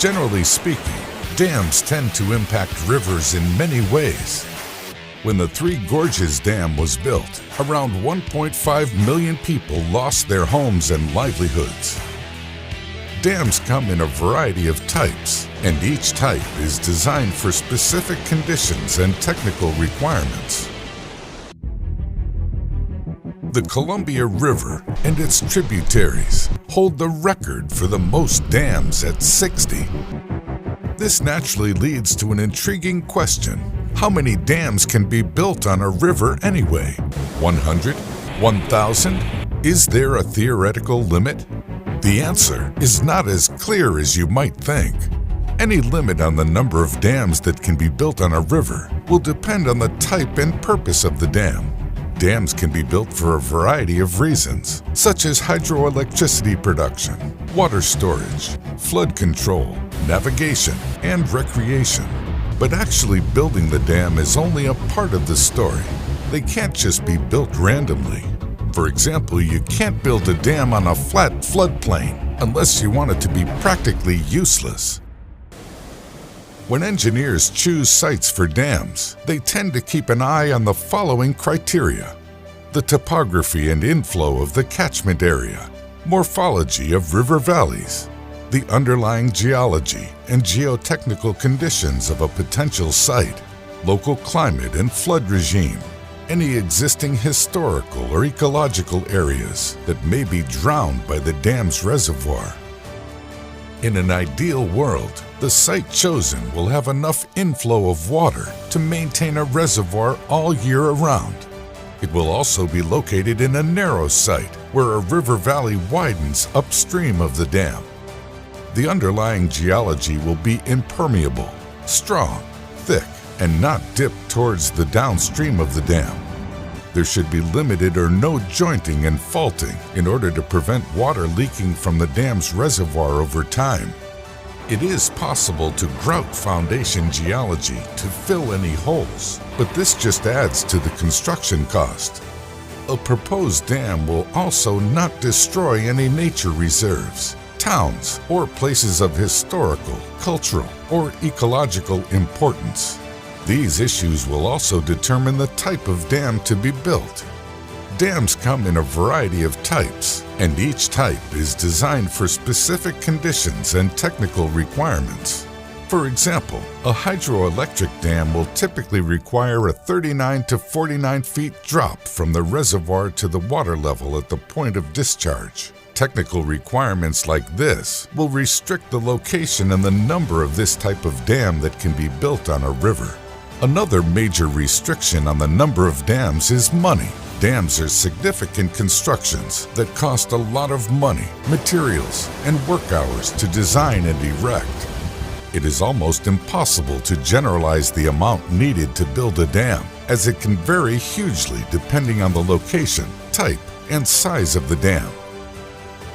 Generally speaking, dams tend to impact rivers in many ways. When the Three Gorges Dam was built, around 1.5 million people lost their homes and livelihoods. Dams come in a variety of types, and each type is designed for specific conditions and technical requirements. The Columbia River and its tributaries hold the record for the most dams at 60. This naturally leads to an intriguing question. How many dams can be built on a river anyway? 100? 1,000? Is there a theoretical limit? The answer is not as clear as you might think. Any limit on the number of dams that can be built on a river will depend on the type and purpose of the dam. Dams can be built for a variety of reasons, such as hydroelectricity production, water storage, flood control, navigation, and recreation. But actually building the dam is only a part of the story. They can't just be built randomly. For example, you can't build a dam on a flat floodplain unless you want it to be practically useless. When engineers choose sites for dams, they tend to keep an eye on the following criteria: the topography and inflow of the catchment area, morphology of river valleys, the underlying geology and geotechnical conditions of a potential site, local climate and flood regime, any existing historical or ecological areas that may be drowned by the dam's reservoir. In an ideal world, the site chosen will have enough inflow of water to maintain a reservoir all year around. It will also be located in a narrow site where a river valley widens upstream of the dam. The underlying geology will be impermeable, strong, thick, and not dip towards the downstream of the dam. There should be limited or no jointing and faulting in order to prevent water leaking from the dam's reservoir over time. It is possible to grout foundation geology to fill any holes, but this just adds to the construction cost. A proposed dam will also not destroy any nature reserves, towns, or places of historical, cultural, or ecological importance. These issues will also determine the type of dam to be built. Dams come in a variety of types, and each type is designed for specific conditions and technical requirements. For example, a hydroelectric dam will typically require a 39 to 49 feet drop from the reservoir to the water level at the point of discharge. Technical requirements like this will restrict the location and the number of this type of dam that can be built on a river. Another major restriction on the number of dams is money. Dams are significant constructions that cost a lot of money, materials, and work hours to design and erect. It is almost impossible to generalize the amount needed to build a dam, as it can vary hugely depending on the location, type, and size of the dam.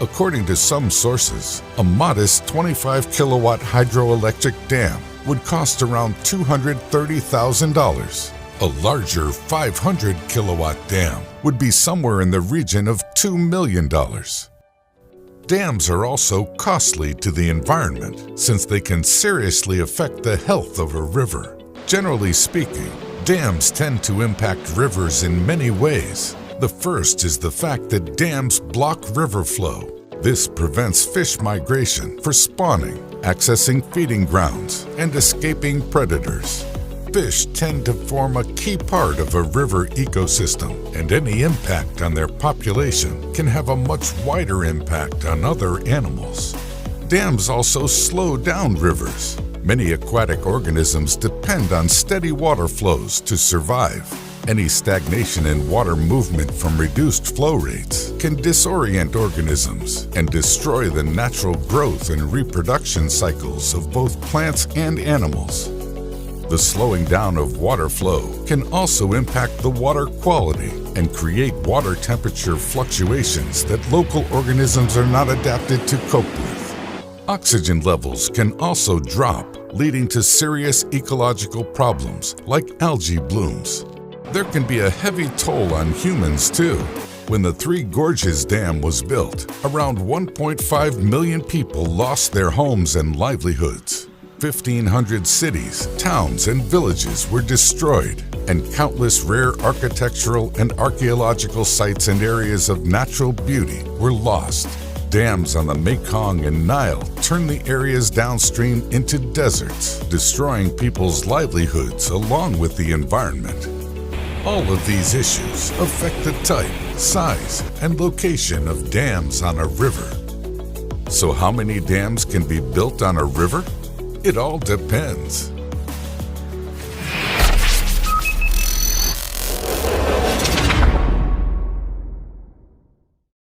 According to some sources, a modest 25 kilowatt hydroelectric dam would cost around $230,000. A larger 500 kilowatt dam would be somewhere in the region of $2 million. Dams are also costly to the environment since they can seriously affect the health of a river. Generally speaking, dams tend to impact rivers in many ways. The first is the fact that dams block river flow. This prevents fish migration for spawning, accessing feeding grounds, and escaping predators. Fish tend to form a key part of a river ecosystem, and any impact on their population can have a much wider impact on other animals. Dams also slow down rivers. Many aquatic organisms depend on steady water flows to survive. Any stagnation in water movement from reduced flow rates can disorient organisms and destroy the natural growth and reproduction cycles of both plants and animals. The slowing down of water flow can also impact the water quality and create water temperature fluctuations that local organisms are not adapted to cope with. Oxygen levels can also drop, leading to serious ecological problems like algae blooms. There can be a heavy toll on humans too. When the Three Gorges Dam was built, around 1.5 million people lost their homes and livelihoods. 1,500 cities, towns, and villages were destroyed, and countless rare architectural and archaeological sites and areas of natural beauty were lost. Dams on the Mekong and Nile turned the areas downstream into deserts, destroying people's livelihoods along with the environment. All of these issues affect the type, size, and location of dams on a river. So how many dams can be built on a river? It all depends.